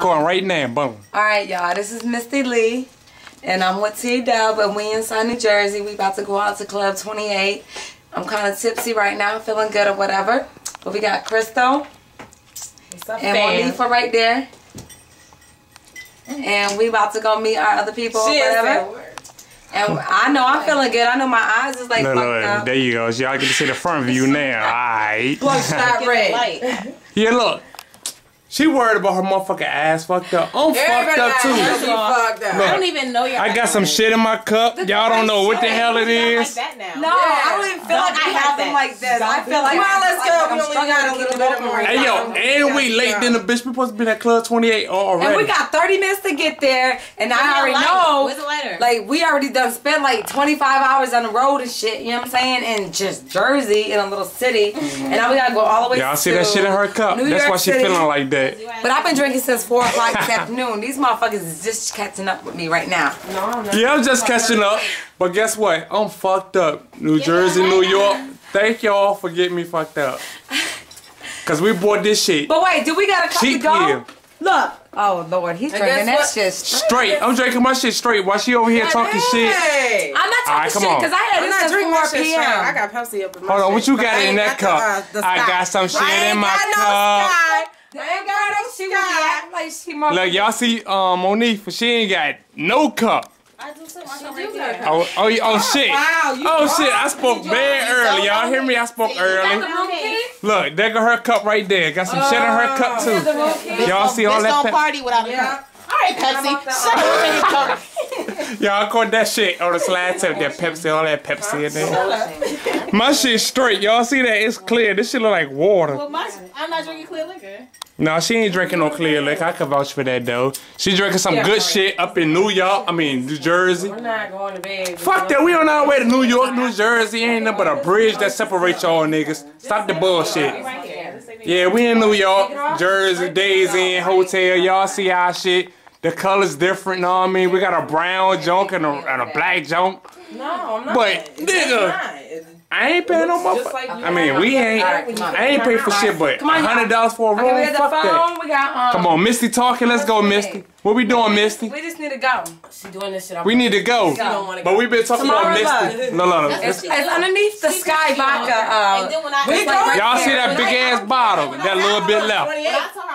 Going right now, boom. Alright, y'all, this is Misty Lee, and I'm with T-Dub, and we inside New Jersey. We about to go out to Club 28. I'm kind of tipsy right now, feeling good or whatever. But we got Crystal and Monifa right there. And we about to go meet our other people or whatever. And I know I'm feeling good. I know my eyes is like fucked up. There you go. So y'all get to see the front view now. Alright. Bloodshot red. Yeah, look. She worried about her motherfucking ass fucked up. I'm fucked up too. Look, I don't even know your. I got some shit in my cup. Y'all don't know what the hell it is. Like that now. No, I don't even feel like I have them like this. I feel like, come on, let's go. We only got a little bit of them right Hey yo, and we late than the bitch. We supposed to be at Club 28 already. and we got 30 minutes to get there, and I already know. Where's the lighter? Like, we already done spent like 25 hours on the road and shit, you know what I'm saying? In just Jersey, in a little city. And now we gotta go all the way to Y'all see that shit in her cup? New That's York why she City. feeling like that. But I've been drinking since 4 o'clock this afternoon. These motherfuckers is just catching up with me right now. No, I'm not. Yeah, I'm just catching up. But guess what? I'm fucked up. New Jersey, New York. Thank y'all for getting me fucked up. Cause we bought this shit. But wait, do we got a cup to Cheap go? here. Look. Oh, Lord, he's drinking that shit straight. Straight. I'm drinking my shit straight. While she over here talking shit. Hey. I'm not talking come shit on. because I had I'm not this drinking at my 4 shit straight. I p.m. got Pepsi up in my Hold on, shit. what you But got I in ain't that got cup? the I Sky. got some shit I ain't in my got no cup. Sky. I ain't got no she was acting like she motherfucking. Look, y'all see Monifa, she ain't got no cup. I do too. Oh shit. Wow, you Oh shit, I spoke very early. Y'all hear me? I spoke early. Look, there go her cup right there. Got some shit in her cup too. Y'all see all Bitch that don't pep? party without a cup. All right, Pepsi. Shut up. Y'all caught that shit on the slide tip. That Pepsi, all that Pepsi in there. My shit straight. Y'all see that? It's clear. This shit look like water. Well, I'm not drinking clear liquor. No, she ain't drinking no clear liquor. I can vouch for that though. She drinking some good shit up in New York. New Jersey. We're not going to bed. Fuck that. We on our way to New York, New Jersey. Ain't nothing but a bridge that separates y'all niggas. Stop the bullshit. Right here. Yeah, we in New York, Jersey, Days Inn Hotel. Y'all see our shit. The color's different, know what I mean? We got a brown junk and a black junk. No, I'm not. But, nigga, I ain't paying no motherfucker. We ain't. I ain't paying for shit, but $100 for a room. Okay, we got Fuck the phone. that. We got Come on, Misty talking. Let's go, Misty. What we doing, Misty? We just need to go. She doing this shit. We need to go. But we been talking about Misty. No. It's underneath the Sky Vodka. Y'all see that big ass bottle? That little bit left.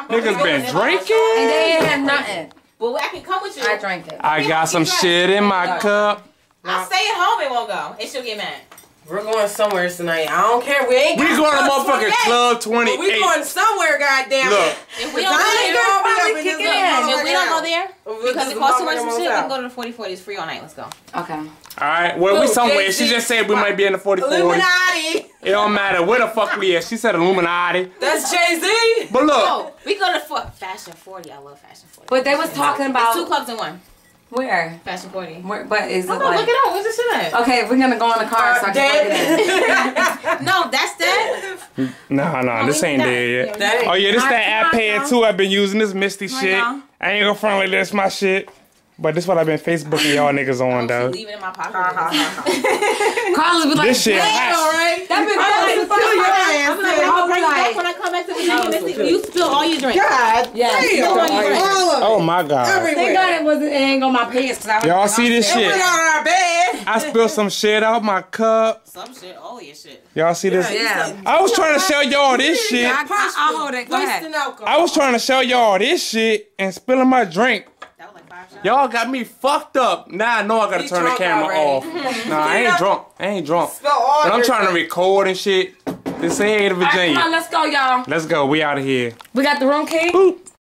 Niggas been drinking. And they ain't had nothing. But I can come with you. I drank it. I got some shit in my cup. I'll stay at home and won't go. And she'll get mad. We're going somewhere tonight. I don't care. We ain't. We going to motherfucking Club 28. But we going somewhere, goddamn. Look. If we don't go there, if we don't go there, because it costs too much for shit, we can go to the 4040. It's free all night. Let's go. Okay. Alright, well, we somewhere. She just said we might be in the 4040. Illuminati. It don't matter where the fuck we at. She said Illuminati. That's Jay-Z. But look. Oh, we go to Fashion 40. I love Fashion 40. But they was talking about... It's 2 clubs in one. Where? Fashion 40. Where? But is it Oh, like... look it up. Where's the shit at? Okay, we're gonna go in the car so I can No, that's that. Nah, this ain't dead yet. That ain't- Oh yeah, this that Alright, iPad too. I've been using this Misty shit. now. I ain't gonna front like this my shit. But this what I've been Facebooking y'all niggas on though. Leave it in my pocket. Carlos be like, This shit hot. Alright. that been I'm gonna kill your ass. I'll bring it back when I come back to the You spill all your drinks. God. Yeah. Damn. All of it. Oh my god. Thank God it wasn't. It ain't on my pants. Y'all see this It shit? went on our bed. I spilled some shit out my cup. Some shit, all your shit. Y'all see this? Yeah. I was trying to show y'all this shit. I'll hold it. Go ahead. Wasting alcohol. I was trying to show y'all this shit and spilling my drink. That was like 5 shots. Y'all got me fucked up. Now I know I gotta You turn the drunk camera already. off. Nah, I ain't drunk. I ain't drunk. Spill all But I'm your trying to drink. record and shit. This ain't All right, come on, Virginia. let's go, y'all. Let's go. We out of here. We got the room key. Boop.